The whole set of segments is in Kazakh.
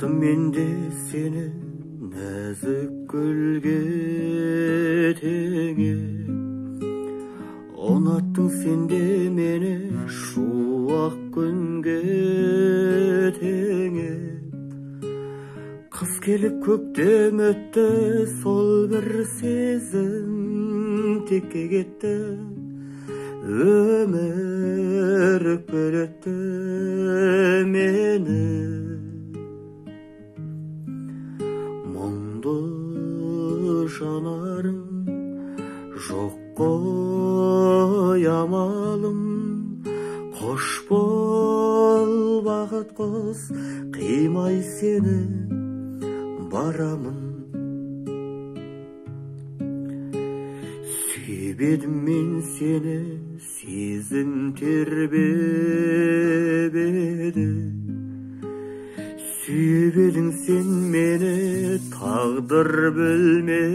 Unattım men de seni nәзік гүлге теңеп. Unattың sen de meni шуақ күнге теңеп. Қыс келіп көктем өтті, сол бір сезім текке кетті. Өмір өкпелетті мені. Мұңды жанарың жоқ қой амалым. Қош бол бақыт құс, қимай сені барамын. Сүйбедім мен сені, сезім тербеді. Сүйбедің сен мені, тағдыр білмеді.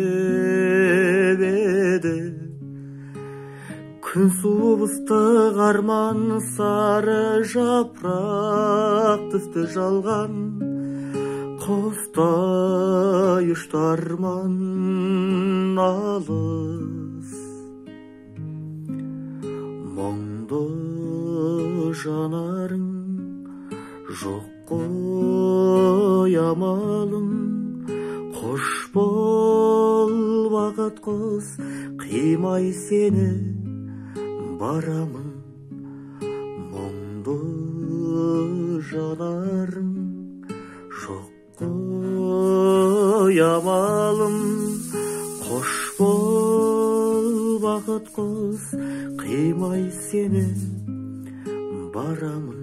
Күн суып ыстық арман, сары жапырақ түсті жалған. Құстай ұшты арман алыс. Мұңды жанарың жоқ қой амалым. Қош бол бақыт құс, қимай сені барамын. Мұңды жанарың жоқ қой амалым. Қош бол бақыт құс, қимай сені барамын.